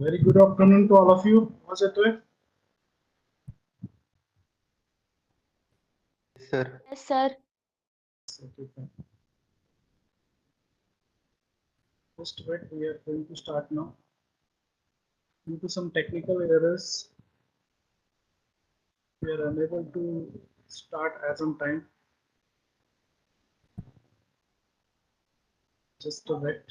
Very good afternoon to all of you. आवाज येतोय? Sir. Yes, sir. Okay, fine. Just wait, we are going to start now. Due to some technical errors, we are unable to start as on time. Just wait.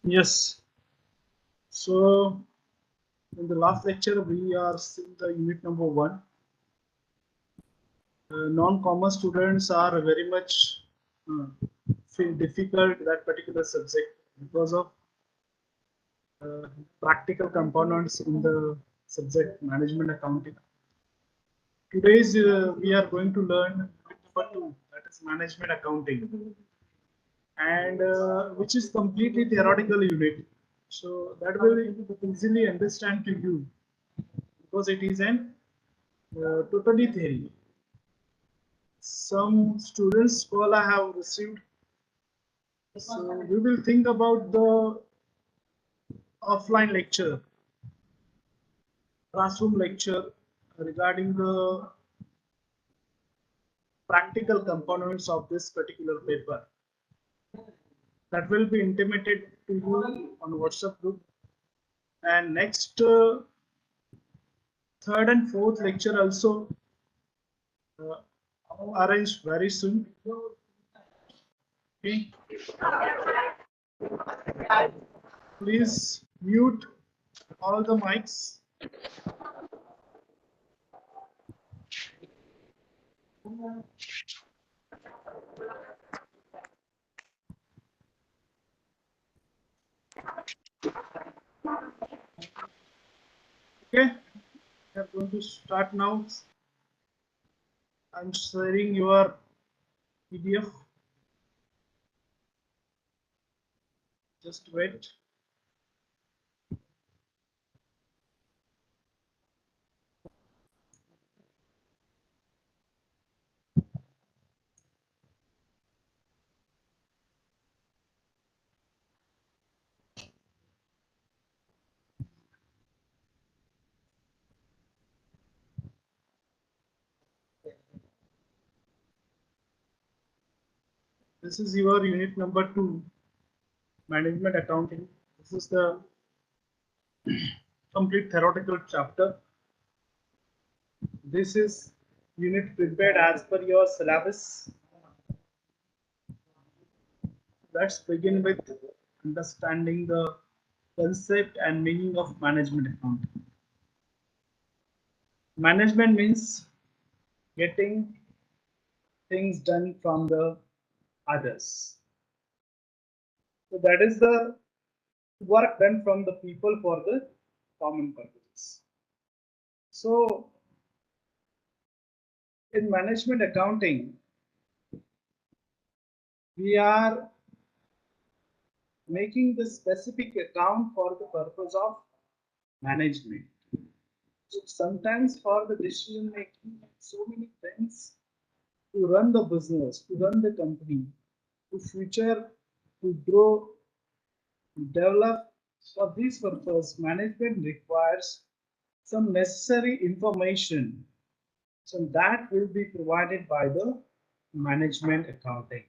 Yes. So in the last lecture, we are seeing the unit number 1. Non-commerce students are very much feel difficult that particular subject because of practical components in the subject management accounting. Today's we are going to learn unit number 2, that is management accounting, and which is completely theoretical unit. So that will easily understand to you because it is an totally theory. Some students call I have received. So we will think about the offline lecture, classroom lecture regarding the practical components of this particular paper. That will be intimated to you on WhatsApp group. And next third and fourth lecture also arranged very soon. Okay. Please mute all the mics. Okay, we are going to start now. I'm sharing your PDF. Just wait. This is your unit number 2, management accounting. This is the complete theoretical chapter. This is unit prepared as per your syllabus. Let's begin with understanding the concept and meaning of management accounting. Management means getting things done from the others. So that is the work done from the people for the common purposes. So in management accounting, we are making the specific account for the purpose of management. So sometimes for the decision making, so many things to run the business, to run the company, to future, to grow, to develop. For this purpose, management requires some necessary information. So that will be provided by the management accounting.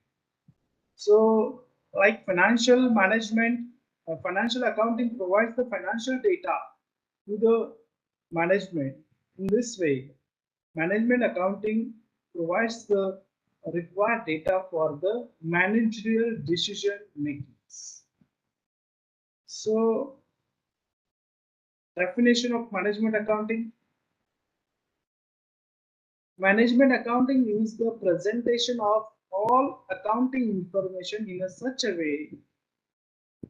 So, like financial management, financial accounting provides the financial data to the management. In this way, management accounting provides the required data for the managerial decision makings. So, definition of management accounting. Management accounting is the presentation of all accounting information in a such a way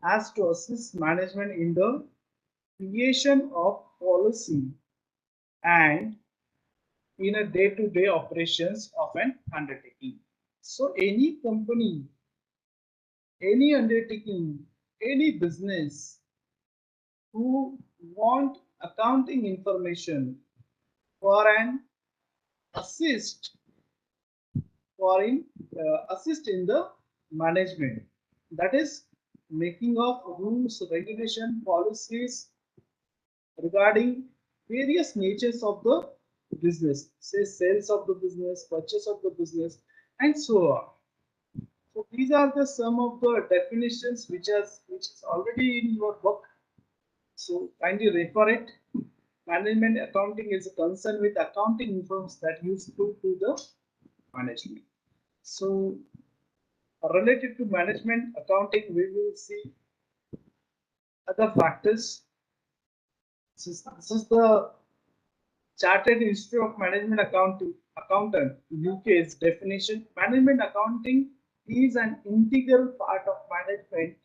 as to assist management in the creation of policy and in a day-to-day operations of an undertaking. So any company, any undertaking, any business who want accounting information for an assist for in assist in the management, that is making of rules, regulation, policies regarding various natures of the business, say sales of the business, purchase of the business, and so on. So these are the some of the definitions which is already in your book. So kindly refer it. Management accounting is concerned with accounting firms that useful to the management. So related to management accounting, we will see other factors. This is the Chartered Institute of Management Accountant UK's definition. Management accounting is an integral part of management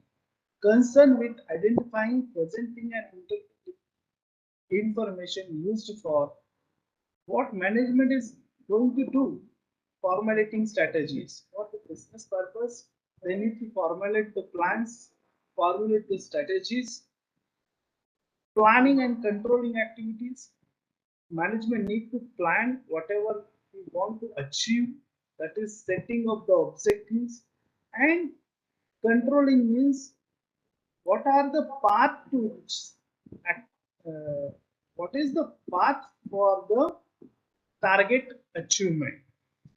concerned with identifying, presenting, and interpreting information used for what management is going to do, formulating strategies. For the business purpose, they need to formulate the plans, formulate the strategies, planning and controlling activities. Management need to plan whatever we want to achieve, that is setting of the objectives, and controlling means what are the path to uh, what is the path for the target achievement.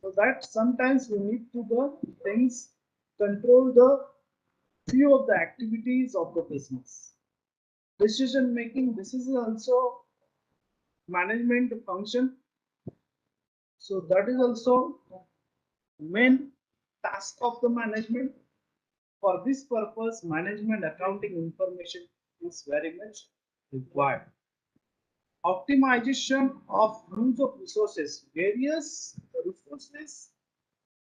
So that sometimes we need to the things control the few of the activities of the business. Decision making, this is also management function. So that is also main task of the management. For this purpose, management accounting information is very much required. Optimization of use of resources. Various resources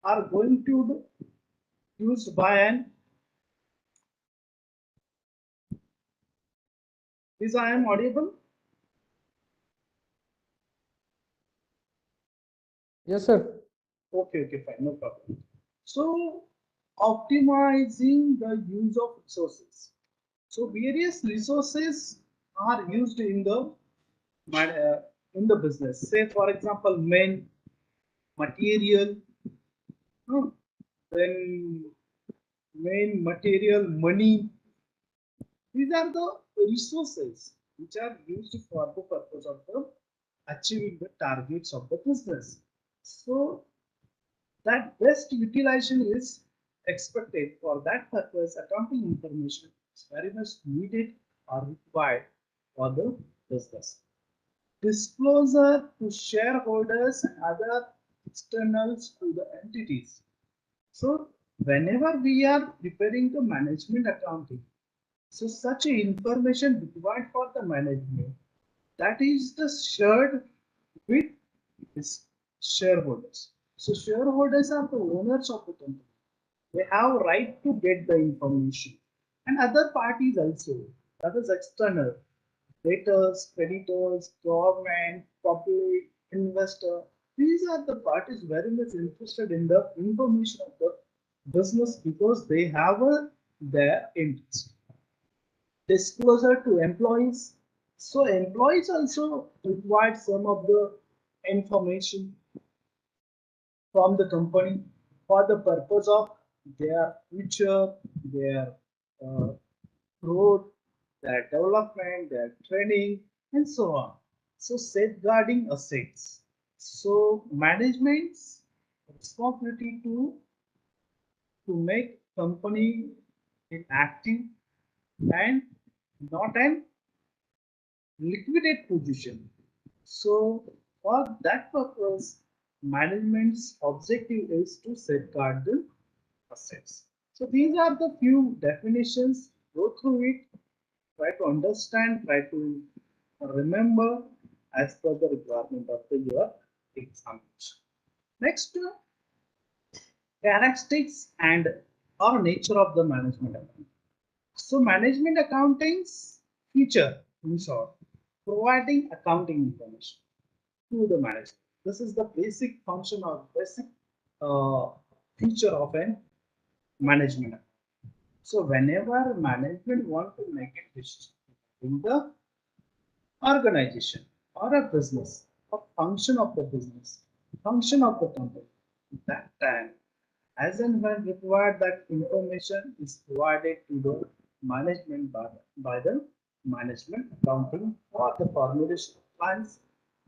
are going to be used by an. Is I am audible? Yes, sir. Okay, fine, no problem. So, optimizing the use of resources. So, various resources are used in the business. Say, for example, men, material, no, then main material, money. These are the resources which are used for the purpose of the achieving the targets of the business. So that best utilization is expected. For that purpose, accounting information is very much needed or required for the business. Disclosure to shareholders and other externals to the entities. So whenever we are preparing the management accounting, so such information required for the management, that is the shared with its shareholders. So shareholders are the owners of the company. They have right to get the information. And other parties also, that is external, debtors, creditors, government, public, investor. These are the parties very much interested in the information of the business because they have a their interest. Disclosure to employees. So employees also required some of the information from the company for the purpose of their future, their uh, growth, their development, their training, and so on. So safeguarding assets. So management's responsibility to make company inactive and not an liquidate position. So for that purpose, management's objective is to safeguard the assets. So these are the few definitions. Go through it, try to understand, try to remember as per the requirement of the your examination. Next, characteristics and or nature of the management account. So management accounting's feature, in short, providing accounting information to the manager. This is the basic function or basic uh, feature of an management account. So whenever management want to make a decision in the organization or a business, a function of the business, function of the company, that time, as and when required, that information is provided to the management by the management accounting or the formulation of plans,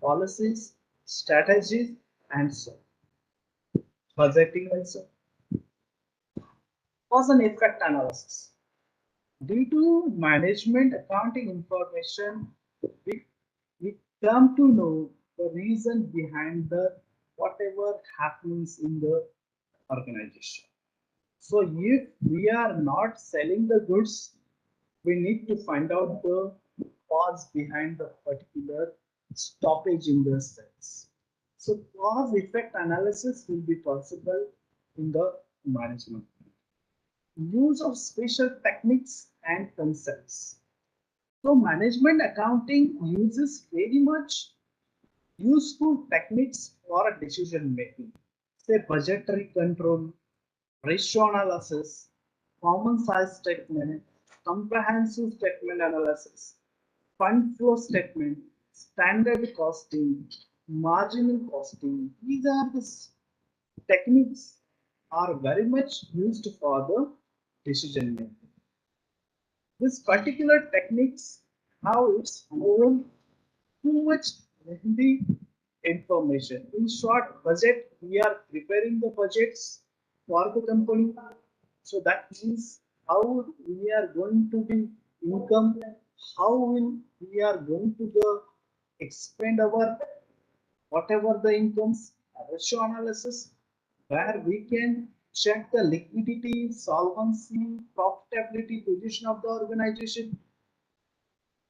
policies, strategies, and so budgeting also. Cause and effect analysis. Due to management accounting information, we, we come to know the reason behind the whatever happens in the organization. So if we are not selling the goods, we need to find out the cause behind the particular stoppage in the sales. So cause effect analysis will be possible in the management. Use of special techniques and concepts. So management accounting uses very much useful techniques for decision making. Say budgetary control, ratio analysis, common size statement, comprehensive statement analysis, fund flow statement, standard costing, marginal costing. These are the techniques are very much used for the decision making. This particular techniques have its own too much lengthy information. In short, budget, we are preparing the budgets for the company. So that means how we are going to be income, how will we are going to the expend our whatever the incomes, ratio analysis, where we can check the liquidity, solvency, profitability position of the organization,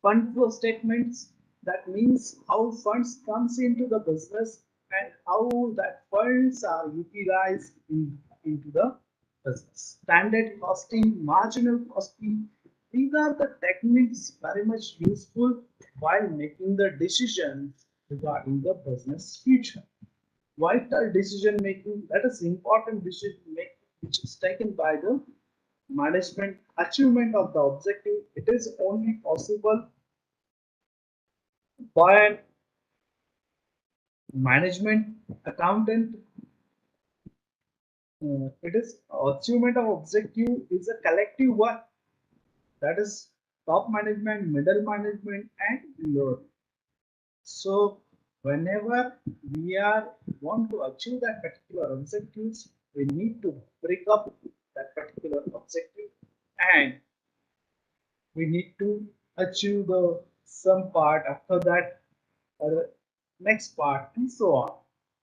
fund flow statements. That means how funds comes into the business and how that funds are utilized into the business. Standard costing, marginal costing. These are the techniques very much useful while making the decisions regarding the business future. Vital decision making, that is important decision making which is taken by the management achievement of the objective. It is only possible by management accountant. It is achievement of objective is a collective work, that is top management, middle management, and lower. So whenever we are want to achieve that particular objectives, we need to break up that particular objective and we need to achieve the some part after that next part and so on.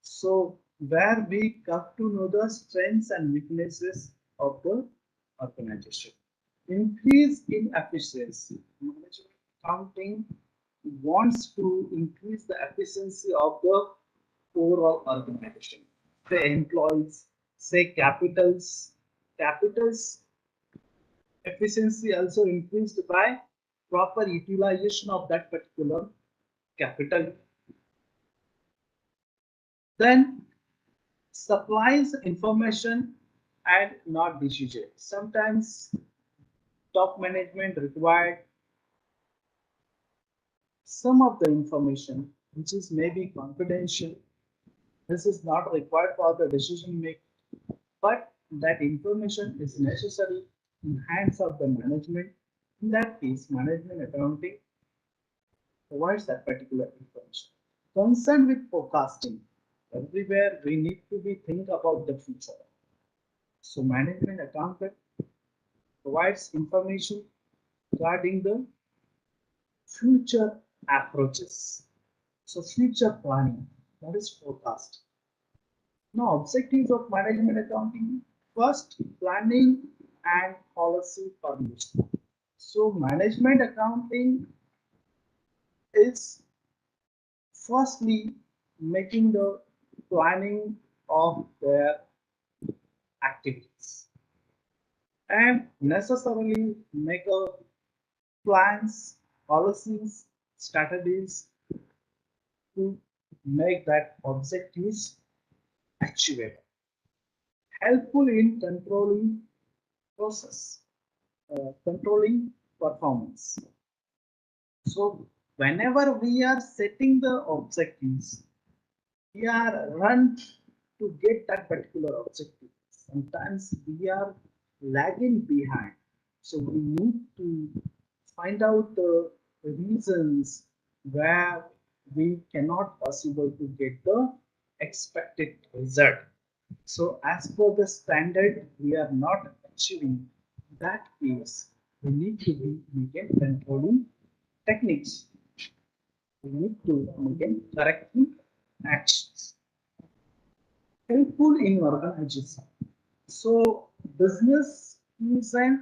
So where we come to know the strengths and weaknesses of the organization. Increase in efficiency. Management accounting wants to increase the efficiency of the overall organization. Say employees, say capitals efficiency also increased by proper utilization of that particular capital. Then supplies information and not decision. Sometimes top management required some of the information which is maybe confidential. This is not required for the decision making, but that information is necessary in hands of the management. In that case, management accounting provides that particular information. Concerned with forecasting, everywhere we need to be think about the future. So management accountant provides information regarding the future approaches. So future planning, that is forecast. Now objectives of management accounting, first planning and policy formulation. So management accounting is firstly making the planning of their activities and necessarily make a plans, policies, strategies to make that objectives achievable. Helpful in controlling process, controlling performance. So whenever we are setting the objectives, we are run to get that particular objective. Sometimes we are lagging behind. So we need to find out the reasons where we cannot possible to get the expected result. So as per the standard, we are not achieving that case. We need to be making controlling techniques. We need to make corrective actions. Helpful in organization. So business is a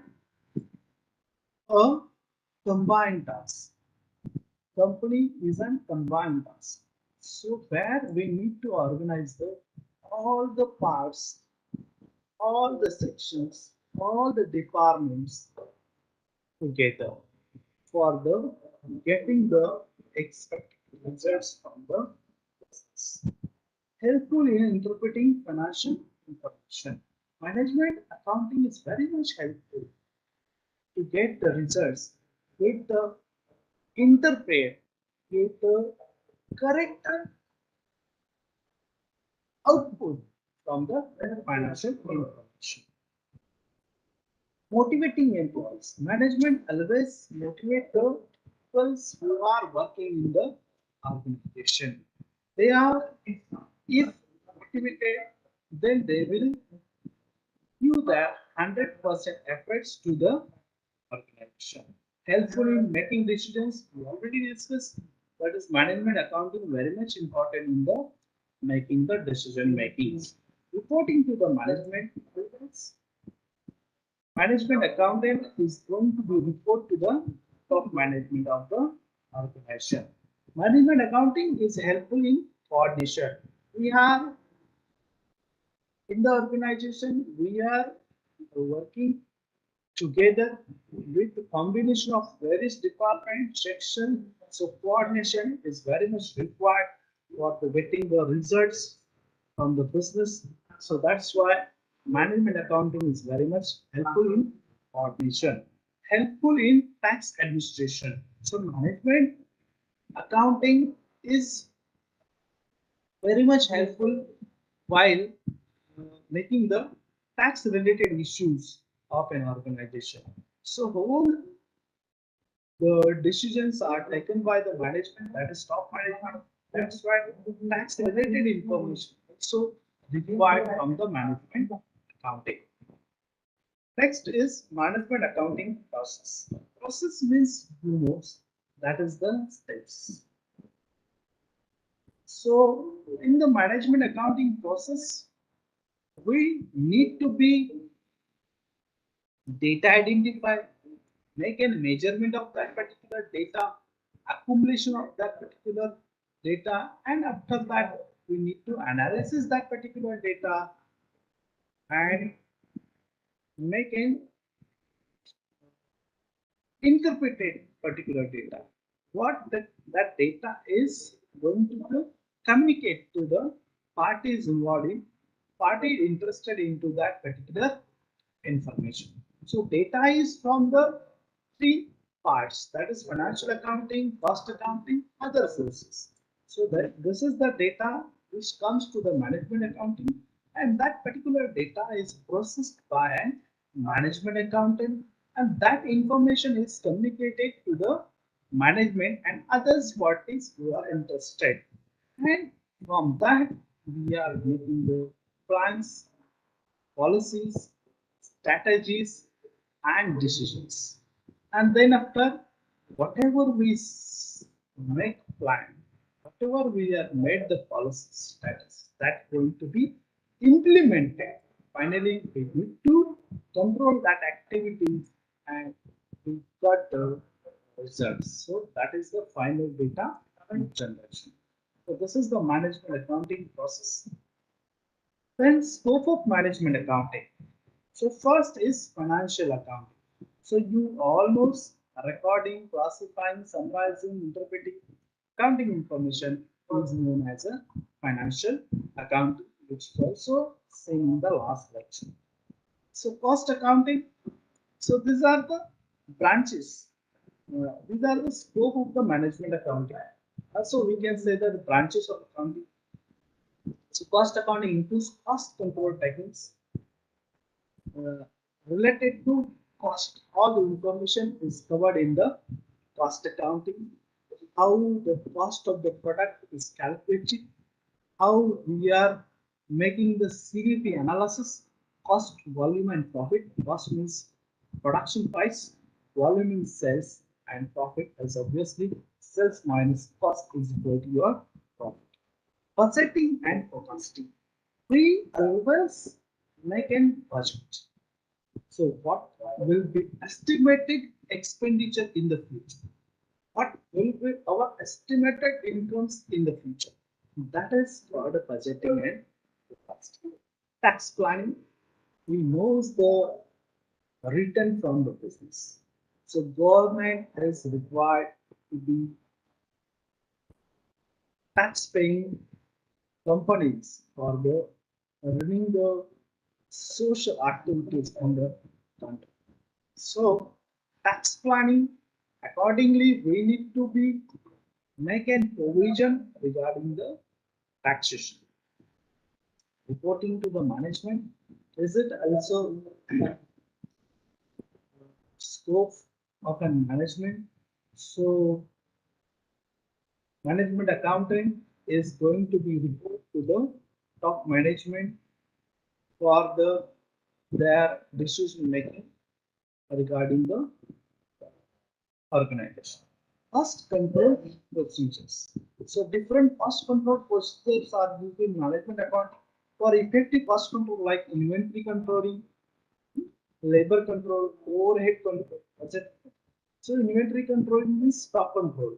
combined task. Company is a combined task. So where we need to organize all the parts, all the sections, all the departments together for the getting the expected results from the business. Helpful in interpreting financial information. Management accounting is very much helpful to get the results, get the interpret, get the correct output from the financial information. Motivating employees. Management always motivate the people who are working in the organization. They are, if motivated, then they will give their 100% efforts to the organization. Helpful in making decisions, we already discussed, that is management accounting very much important in the making the decision makings. Reporting to the management, management accountant is going to be report to the top management of the organization. Management accounting is helpful in coordination. We are in the organization, we are working together with the combination of various department section. So coordination is very much required for the getting the results from the business. So that's why management accounting is very much helpful in coordination, helpful in tax administration. So management accounting is very much helpful while making the tax related issues of an organization. So whole the decisions are taken by the management, that is top management. That's why tax related information also required from the management accounting. Next is management accounting process. Process means rules, that is the steps. So in the management accounting process, we need to be data identify, make a measurement of that particular data, accumulation of that particular data, and after that we need to analysis that particular data and make an interpreted particular data. What that data is going to communicate to the parties involved in, party interested into that particular information. So data is from the three parts, that is financial accounting, cost accounting, other sources. So that this is the data which comes to the management accounting, and that particular data is processed by an management accountant, and that information is communicated to the management and others parties who are interested. And from that, we are making the plans, policies, strategies, and decisions. And then after whatever we make plan, whatever we have made the policy status, that going to be implemented. Finally, we need to control that activity and we got the results. So that is the final data generation. So this is the management accounting process. Then scope of management accounting. So first is financial accounting. So you almost recording, classifying, summarizing, interpreting accounting information is known as a financial accounting, which is also seen in the last lecture. So cost accounting. So these are the branches. These are the scope of the management accounting. So we can say that the branches of accounting. So cost accounting includes cost control techniques, uh, related to cost. All the information is covered in the cost accounting. How the cost of the product is calculated, how we are making the CDP analysis, cost, volume, and profit. Cost means production price, volume means sales, and profit is obviously sales minus cost is equal to your profit. Budgeting and forecasting. We always make a budget. So what will be estimated expenditure in the future? What will be our estimated incomes in the future? That is called budgeting and forecasting. Tax planning. We know the return from the business. So government is required to be tax paying companies for the running the social activities in the country. So tax planning, accordingly, we need to be make a provision regarding the taxation. Reporting to the management, is it also scope of a management? So management accounting is going to be report to the top management for their decision making regarding the organization. Cost control procedures. So different cost control procedures are used in management accounting for effective cost control, like inventory controlling, labor control, overhead control, etc. So inventory control means stock control.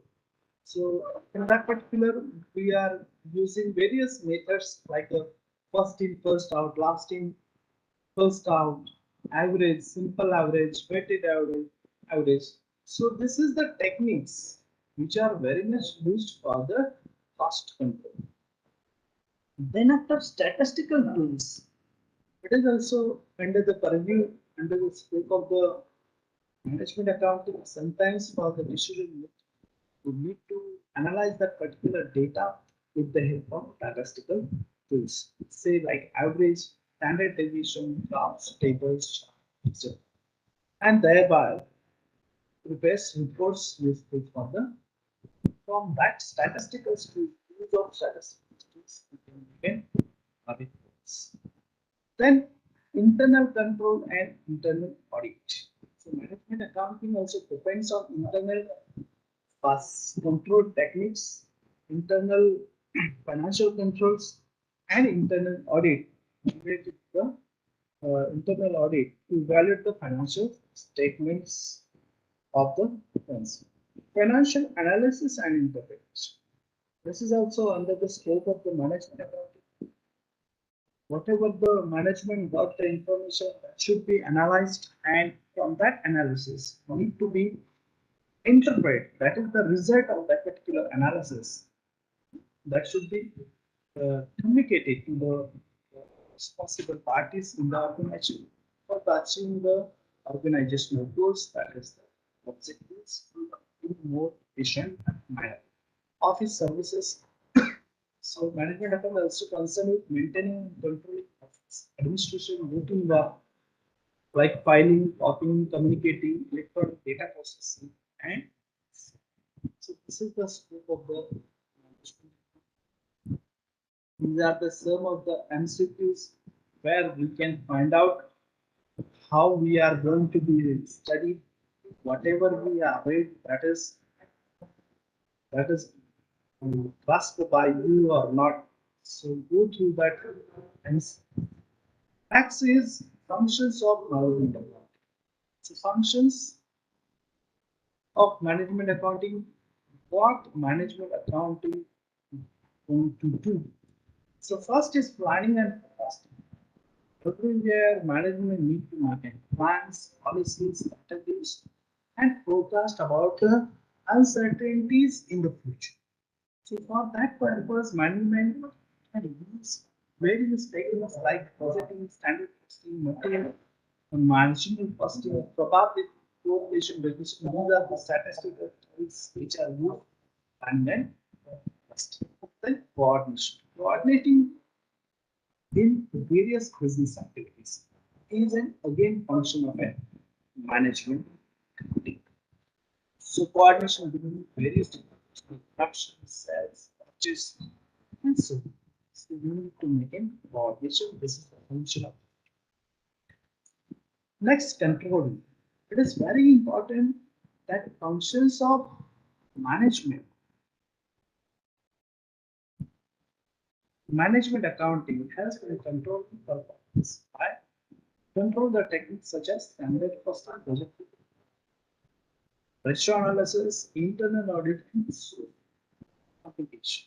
So in that particular, we are using various methods like a first in, first out, last in, first out, average, simple average, weighted average. So this is the techniques which are very much used for the cost control. Then after statistical tools, it is also under the purview, under the scope of the management accounting. Sometimes for the decision making, we need to analyze that particular data with the help of statistical tools. Say like average, standard deviation, graphs, tables, etc. And thereby prepares reports useful for the from that statistical use of statistical tools we can begin our reports. Then internal control and internal audit. So management accounting also depends on internal control techniques, internal financial controls, and internal audit related to the internal audit to evaluate the financial statements of the firms. Financial analysis and interpretation. This is also under the scope of the management accounting. Whatever the management got the information that should be analyzed, and from that analysis need to be interpreted. That is the result of that particular analysis that should be communicated to the responsible parties in the organization for achieving the organizational goals, that is the objectives, in more efficient manner. Office services. So management account also concerned with maintaining and controlling office administration routine work like filing, copying, communicating, electronic data processing, and so this is the scope of the management. These are the some of the MCQs where we can find out how we are going to be studied, whatever we are read, that is trust by you or not. So go through that. And tax is functions of management accounting. So functions of management accounting, what management accounting going to do. So first is planning and forecasting. Everywhere management need to maintain plans, policies, strategies, and forecast about the uncertainties in the future. So for that purpose, management can use various techniques like budgeting, standard costing, material marginal costing, probability correlation regression. These are the statistical tools which are used, and then coordination. Coordinating in various business activities is an again function of a management activity. So coordination between various departments, production, sales, purchase, and so on. So you need to maintain coordination. This is the function of. Next, control. It is very important that functions of management accounting helps in control performance by control the techniques such as standard cost and budget, ratio analysis, internal audit, and so application.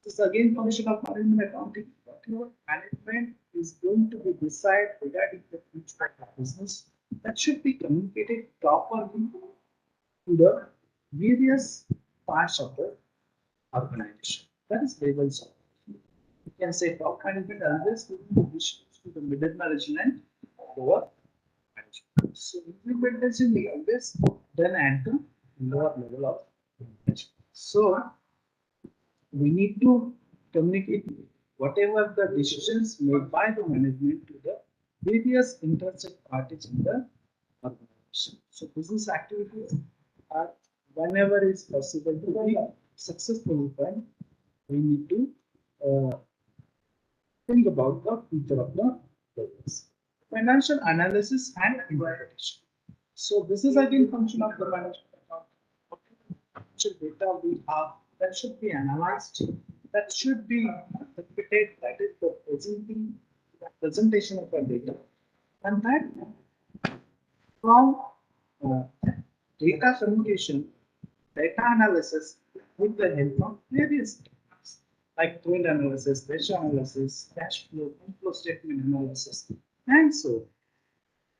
This is again function of management accounting. Whatever management is going to be decide regarding the future of the business, that should be communicated properly to the various parts of the organization. That is levels of. You can say top management always giving the issues to the middle management and lower management. So implementation is always done at the lower level of management. So we need to communicate whatever the decisions made by the management to the various interested parties in the organization. So business activities are whenever is possible to be successful, then we need to think about the future of the business. Financial analysis and interpretation. So this is again function of the management account. What financial data we have that should be analyzed, that should be interpreted, that is the presentation of the data. And that from uh, data communication, data analysis with the help of various techniques like trend analysis, ratio analysis, cash flow, inflow statement analysis, and so on.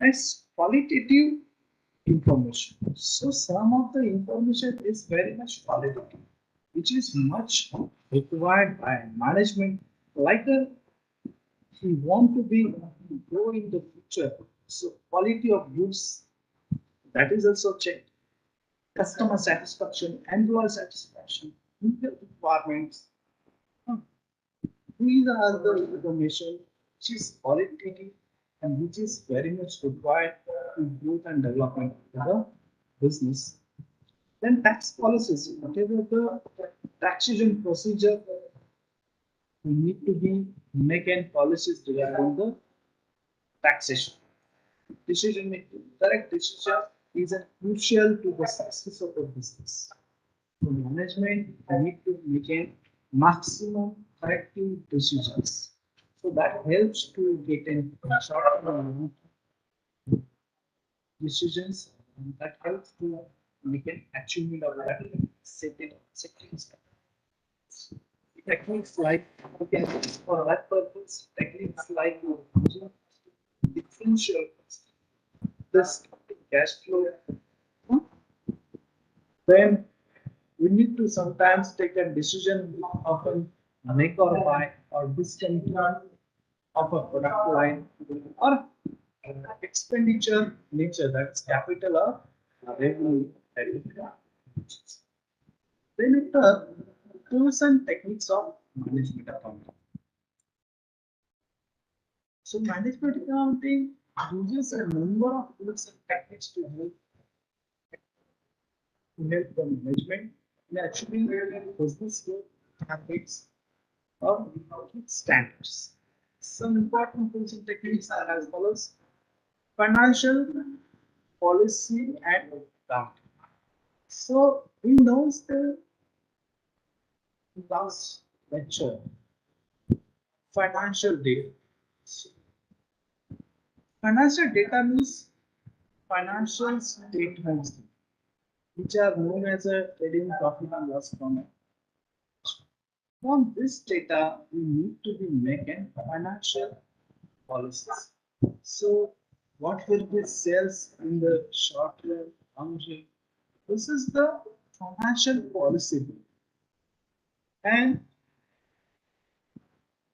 Next, qualitative information. So some of the information is very much qualitative, which is much required by management. Like we want to be grow in the future, so quality of goods that is also checked. Customer satisfaction, employee satisfaction, legal requirements. These are the information which is qualitative and which is very much required to growth and development of the business. Then tax policies, whatever the taxation procedure, we need to be making policies regarding the taxation. Decision making, correct decision is a crucial to the success of the business. So management need to make a maximum corrective decisions. So that helps to get in short term decisions, and that helps to make an achievement of that setting. Techniques like okay, for that purpose, techniques like using differential this cash flow. Then we need to sometimes take a decision of a make or buy or discontinue of a product line or expenditure nature, that's capital or revenue. Then it tools and techniques of management accounting. So management accounting uses a number of tools and techniques to help the management in achieving business growth targets or standards. Some important tools and techniques are as follows: financial policy and accounting. So we know the last lecture, financial data. Financial data means financial statements, which are known as a trading profit and loss account. From this data, we need to be making financial policies. So, what will be sales in the short run, long run? This is the financial policy, and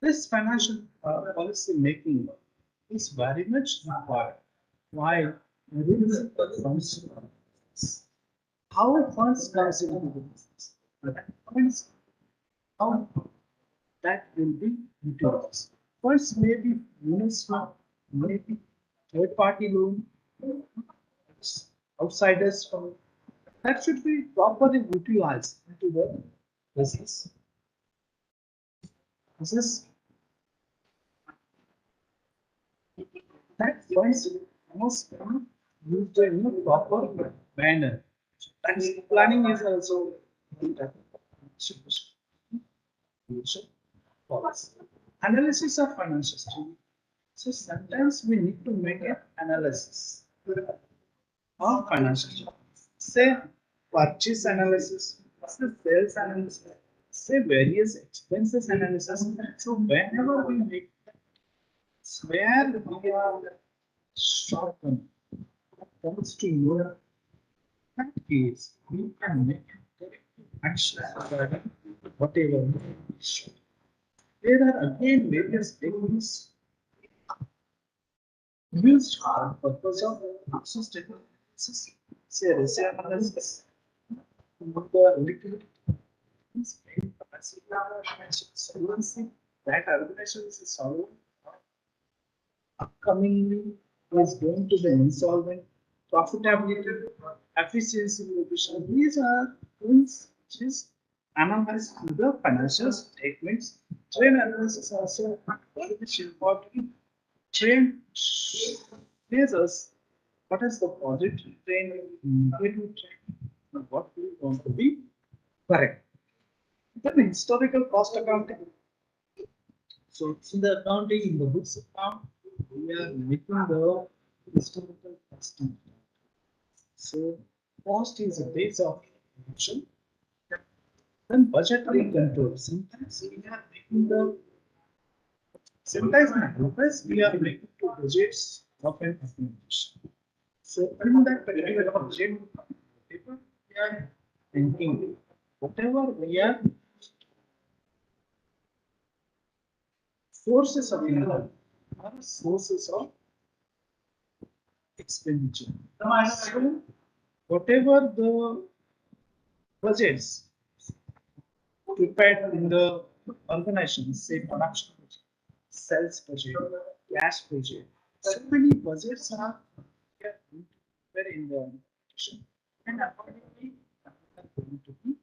this financial policy making is very much required. Why? There is the funds. How funds comes into the business? Funds, how that will be utilized. Funds may be municipal, may be third party loan, outsiders from that should be properly utilized into the business. This is that funds must be used in a proper manner. Tax planning is also policy. Analysis of financial statement. So sometimes we need to make an analysis of financial statement. Say purchase analysis, say sales analysis, say various expenses analysis. So whenever we make where we are short term comes to know that case, we can make action regarding whatever. There are again various techniques used for the purpose of access technologies. Say reserve analysis, the liquidity, solvency that organization is solving upcomingly is going to be insolvent, profitability, efficiency, efficient. These are things which is analyzed in the financial statements. Trade analysis also very much important. Trade tells us what is the positive trend, negative trend, and what we want to be correct. Then historical cost accounting. So it's in the accounting, in the books account, we are making the historical costing. So cost is a base of function. Then budgetary control. Sometimes we are making the sometimes we are making two budgets of an organization. So in that particular budget, paper, we are thinking whatever we are sources of income are sources of expenditure. So whatever the budgets prepared in the organization, say production budget, sales budget, cash budget, so many budgets are there in the organization, and accordingly are going to be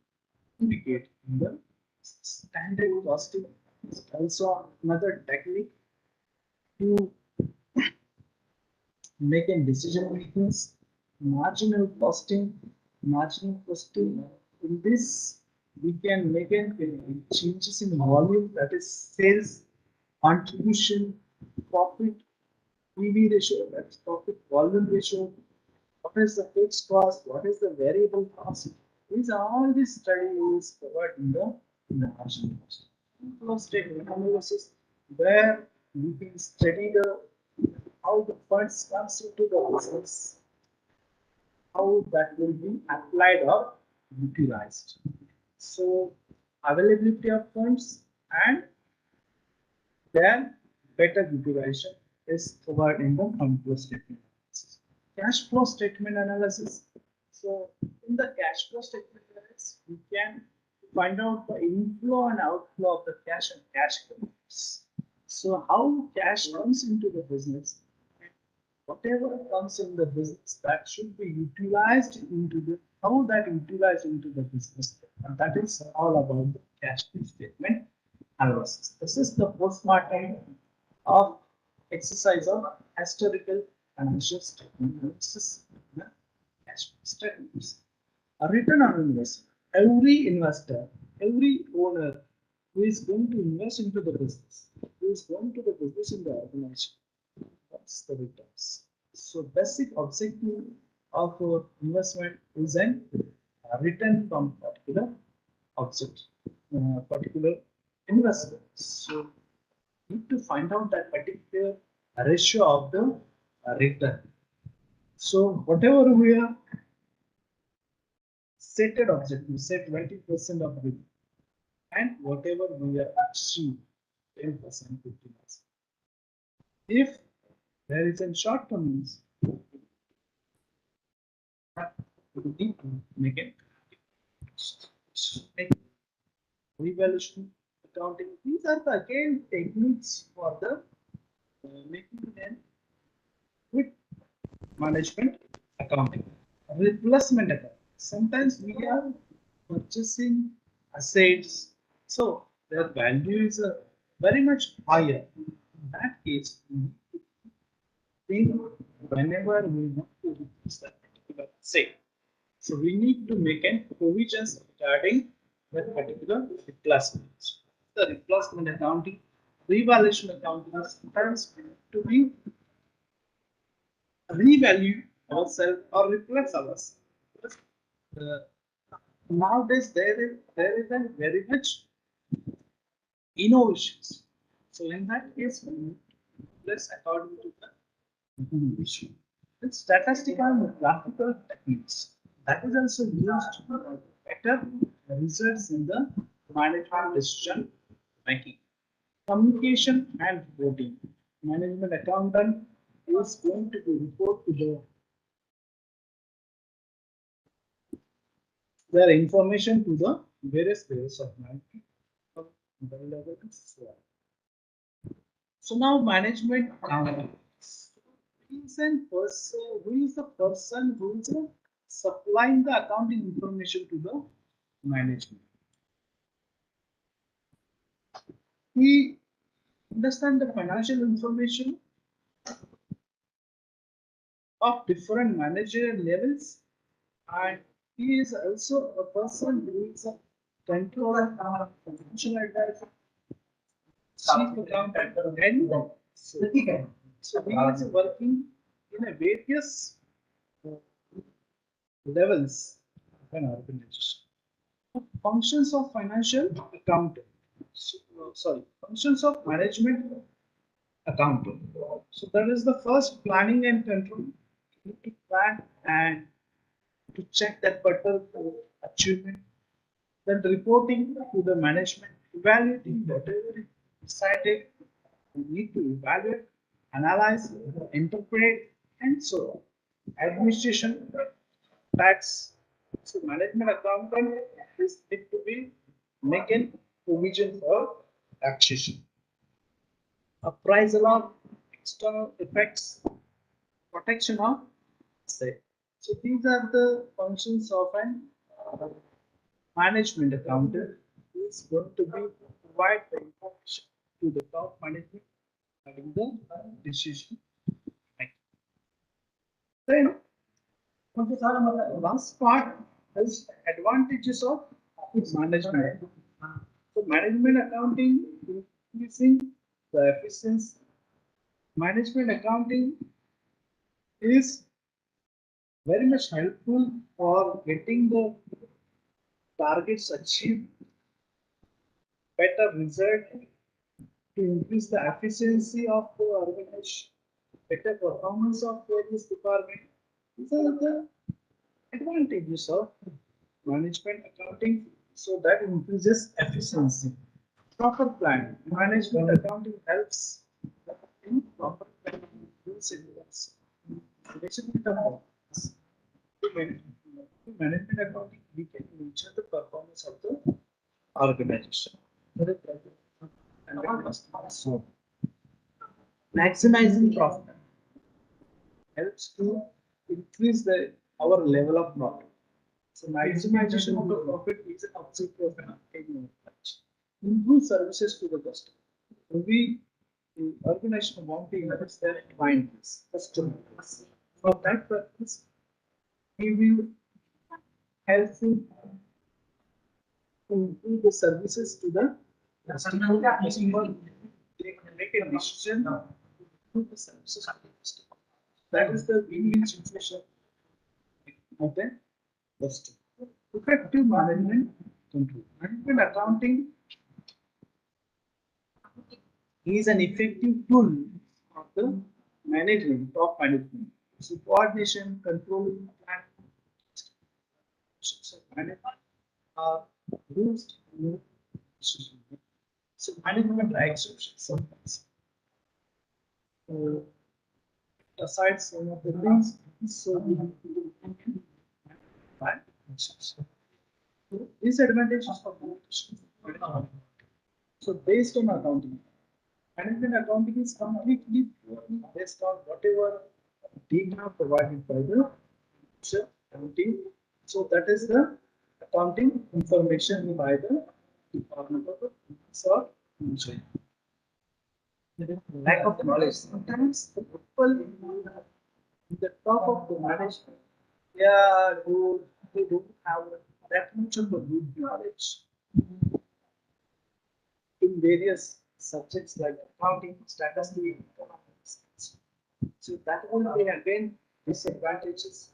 indicated in the standard costing. Is also another technique to make a decision makings, marginal costing, marginal costing. In this, we can make a changes in volume, that is sales, contribution, profit, PV ratio, that's profit volume ratio. What is the fixed cost? What is the variable cost? These are all these studies covered in the marginal cost. First, take analysis where you can study the how the funds comes into the business, how that will be applied or utilized. So availability of funds and then better utilization. is covered in the fund flow statement analysis. Cash flow statement analysis. So in the cash flow statement analysis, we can find out the inflow and outflow of the cash and cash equivalents. So how cash comes into the business, and whatever comes in the business that should be utilized into the how that utilized into the business, and that is all about the cash flow statement analysis. This is the postmortem of exercise of historical financial statement analysis in the cash flow statements. A return on investment. Every investor, every owner who is going to invest into the business, who is going to the business in the organization, what's the returns? So basic objective of investment is an return from particular object, particular investment. So need to find out that particular ratio of the return. So whatever we are stated objective, say 20% of return, and whatever we are achieve 10%, 15%. If there is a short term means, we need to make it make revaluation accounting. These are the again techniques for the making an quick management accounting. Replacement account. Sometimes we are purchasing assets, so their value is very much higher. In that case, we need to think whenever we want to replace that particular asset. So we need to make a provisions regarding that particular replacement. The replacement accounting, revaluation accounting, sometimes we need to be revalue ourselves or replace ourselves. Uh, Nowadays there is a very much innovations. So in that case, we need to replace according to the innovation. It's statistical and graphical techniques that is also used for better results in the management decision making. Communication and reporting. Management accountant is going to report to their information to the various layers of management from the level to so on. So now management accounting. Who is the person who is supplying the accounting information to the management? We understand the financial information of different managerial levels, and he is also a person who is a controller, financial advisor, chief accountant, and so he is working in a various levels of an organization. Functions of financial accounting. Functions of management accounting. So that is the first, planning and control. You need to plan and to check that particular achievement. Then reporting to the management, evaluating whatever is decided. You need to evaluate, analyze, interpret, and so on. Administration, tax. So management accountant is need to be making provision for taxation. Appraisal of external effects, protection of say. So these are the functions of an management accountant who is going to be provide the information to the top management regarding the decision making. Then the last part is advantages of management. So management accounting increasing the efficiency. Management accounting is very much helpful for getting the targets achieved, better result, to increase the efficiency of the organization, better performance of various departments. These are the advantages of management accounting, so that increases efficiency. Proper planning. Management accounting helps in proper planning signals. Management of management accounting, we can measure the performance of the organization. And the customer. So, maximizing profit helps to increase the our level of profit. So maximization of the profit is an objective of an approach. Improve services to the customer. So we, the organization, want to increase their clients, customers. For that purpose, we will help to improve the services to the customer. Customer, they can make a decision to improve the services to the customer. That is the win-win situation of the customer. Effective management control. Management accounting is an effective tool of the management, top management. So coordination, control, and management are used in decision making. So management rights sometimes. So aside some of the things, so we have to do disadvantages of management. So based on accounting, management accounting is completely based on whatever data provided by the accounting. So that is the accounting information by the Department of Finance or Treasury. Lack of knowledge. Sometimes the people in the top of the management, they don't have that much of a good knowledge in various subjects like accounting, statistics, economics. So that will be again disadvantages.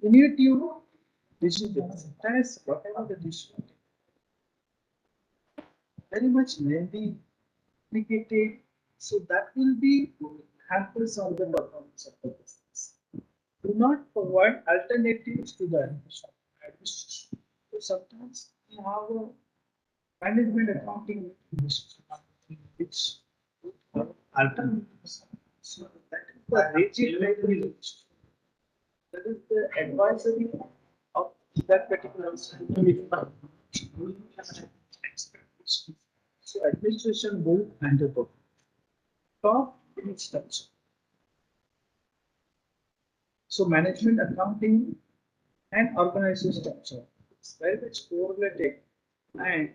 Innovative decisions. That is whatever the decision, very much lengthy, complicated. So that will be hampers on the performance of the business. Do not provide alternatives to the administration. So sometimes we have a management accounting which alternatives. So that is the rigid regulation. That is the advisory of that particular expectation. So administration will handle the top in structure. So management accounting and organization structure is very much correlated, and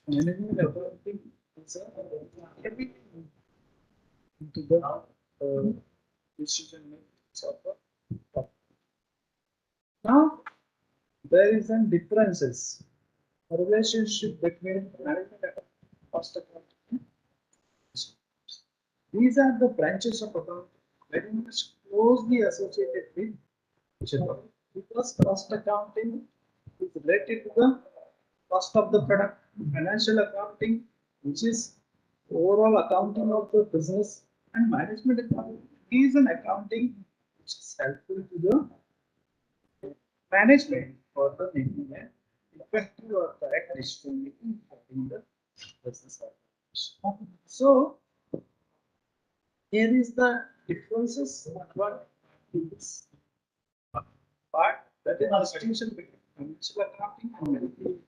management accounting is a heavy into the decision making of the top. Now there is a differences, a relationship between management accounting and cost accounting. These are the branches of accounting very much closely associated with each other, because cost accounting is related to the cost of the product. Financial accounting, which is overall accounting of the business, and management accounting is an accounting which is helpful to the management for the making an effective or correct decision making in the business operation. So here is the differences what is part, that is the distinction between financial accounting and management.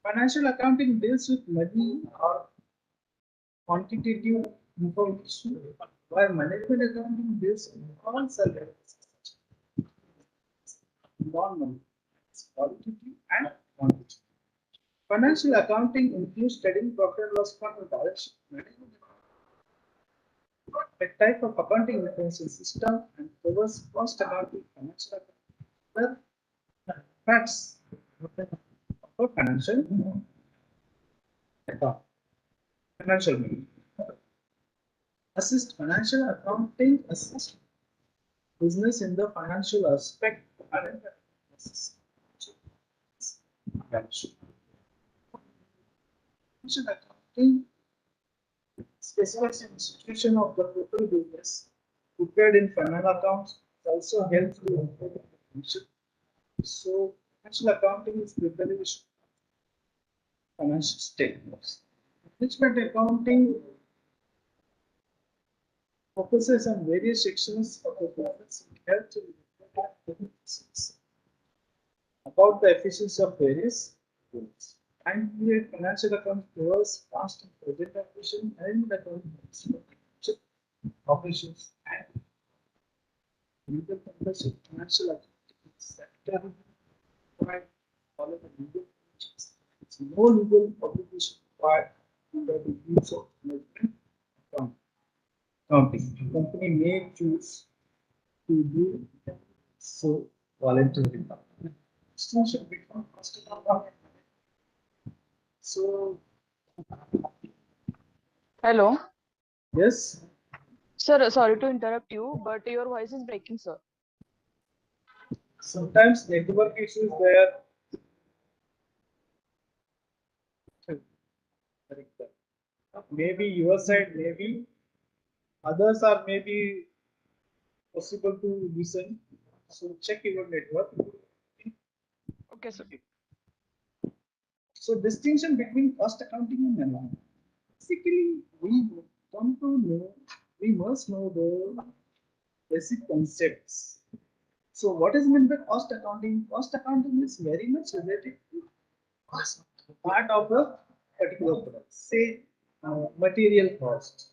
Financial accounting deals with money or quantitative information, while management accounting deals with all services, non-money, qualitative and quantitative. Financial accounting includes studying profit and loss account and balance sheet. Management a type of accounting information system and covers cost accounting, financial accounting, facts for financial account, financial management. Assist financial accounting, assist business in the financial aspect and financial accounting specifies the institution of the total business prepared in financial accounts. It also helps to improve the financial. So financial accounting is preparation of financial statements. Management accounting focuses on various sections of the business and helps in about the efficiency of various tools. And create financial accounts covers past and present operation and account operations and legal membership financial accounting sector provide follow the legal functions. It's no legal obligation required under the use of management account. Accounting. The company may choose to do so voluntarily. Distinction between cost account. So Hello. yes, Sir, sorry to interrupt you, but your voice is breaking, sir. sometimes network issues there. Maybe your side, maybe others are maybe possible to listen. So check your network. Okay, sir. So distinction between cost accounting and management. Basically, we come to know, we must know the basic concepts. So what is meant by cost accounting? Cost accounting is very much related to cost, part of a particular product. Say material cost,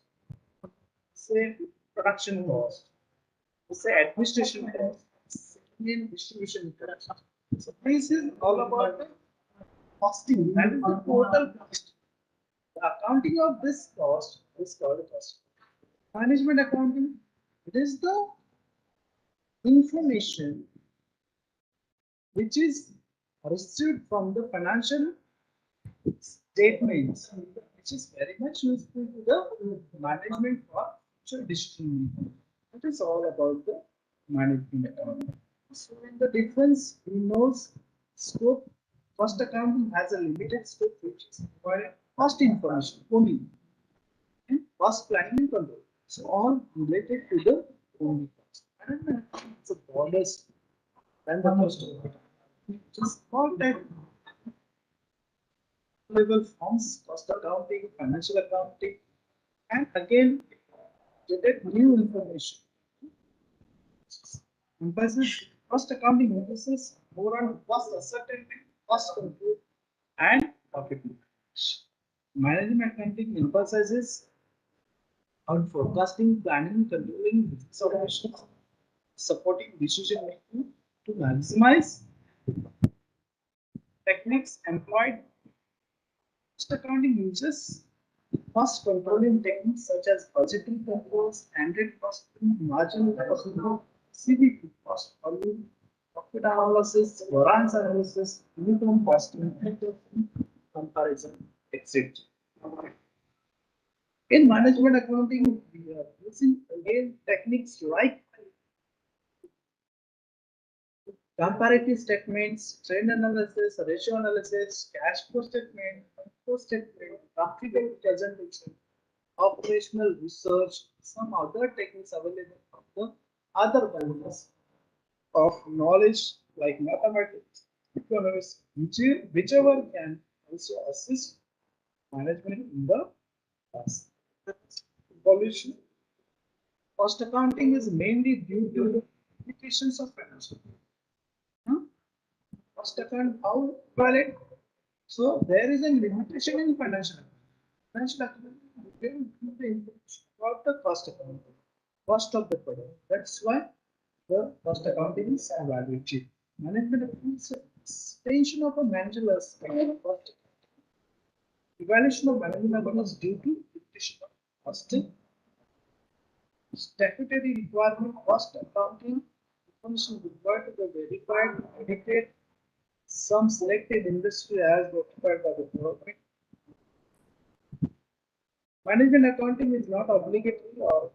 say production cost, say administration cost, say distribution cost. So this is all about the costing. That is the total cost. The accounting of this cost is called cost. Management accounting, it is the information which is received from the financial statements, which is very much useful to the management for future decision making. That is all about the management accounting. So in the difference, we know scope. Cost accounting has a limited scope, which is required cost information only and cost planning and control. So all related to the only cost. And it's a broadest than the cost of it. Just call that level forms cost accounting, financial accounting, and again get new information. Emphasis cost accounting emphasis more on cost uncertainty, cost control, and profit management. Management accounting emphasizes on forecasting, planning, controlling business operations, supporting decision making to maximize techniques employed. Cost accounting uses cost controlling techniques such as budgeting control, standard costing, marginal costing, CDP cost volume, profit analysis, variance analysis, uniform costing, comparison, etc. In management accounting, we are using again techniques like comparative statements, trend analysis, ratio analysis, cash flow statement, flow statement, graphical presentation, operational research, some other techniques available from the other branches of knowledge like mathematics, economics, whichever can also assist management in the past. Evolution. Cost accounting is mainly due to the limitations of financial. Cost account, how valid? So there is a limitation in financial account. Financial account will give the information about the cost accounting, cost of the product. That's why the cost accounting is evaluated. Management accounting is an extension of a managerial aspect. Cost evaluation of management accounting is due to limitation of costing. Statutory requirement cost accounting information required to be verified, audited, some selected industry as notified by the government. Management accounting is not obligatory or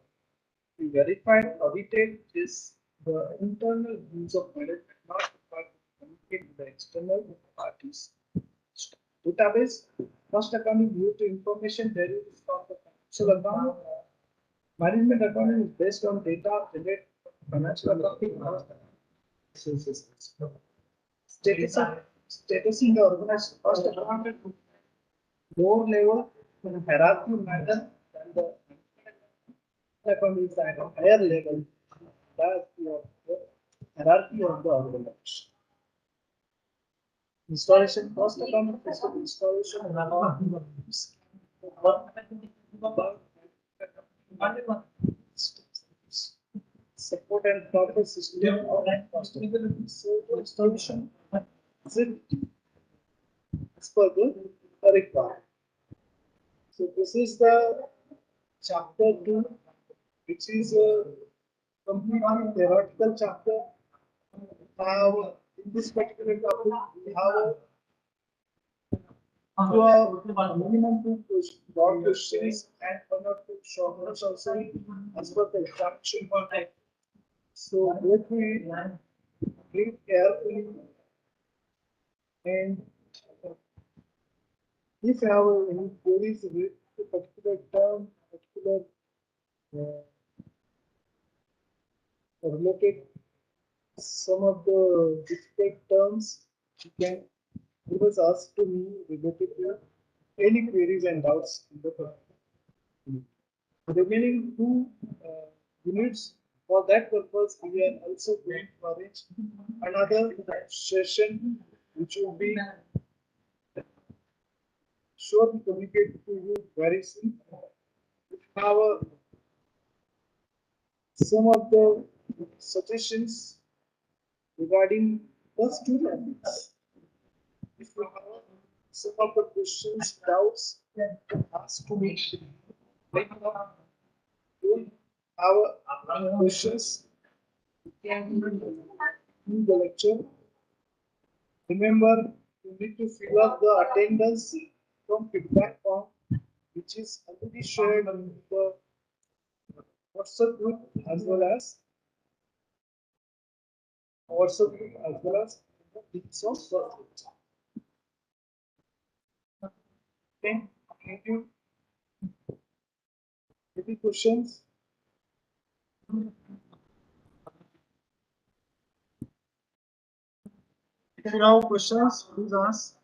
be verified, audited is the internal use of management, not required to communicate with the external parties. Database, cost accounting due to information derived from the financial account. Management accounting is based on data related to financial accounting sources. Status in the organization cost accounting lower level hierarchy matter than the account is at a higher level hierarchy of the hierarchy of the organization. Installation cost account is the installation support and proper system of cost. So installation is it as per the requirement. So this is the chapter 2, which is a completely theoretical chapter. Now, in this particular topic, we have minimum two broad questions and one or two short ones also as per the examination content. So let me read carefully, and if you have any queries with a particular term, particular uh, related some of the difficult terms, you can always ask to me related to any queries and doubts in the topic. The remaining two units, for that purpose, we are also going to arrange another session which will be sure to communicate to you very soon. Our some of the suggestions regarding the students. If you have some of the questions, doubts, ask to me. Right now, you have questions. You can do the lecture. Remember, you need to fill up the attendance from feedback form, which is already shared in the WhatsApp group as well as the links of the group. Okay, thank you. Any questions? If you have questions, please ask.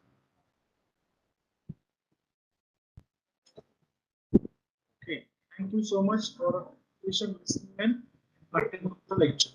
Okay, thank you so much for patient listening and attending the lecture.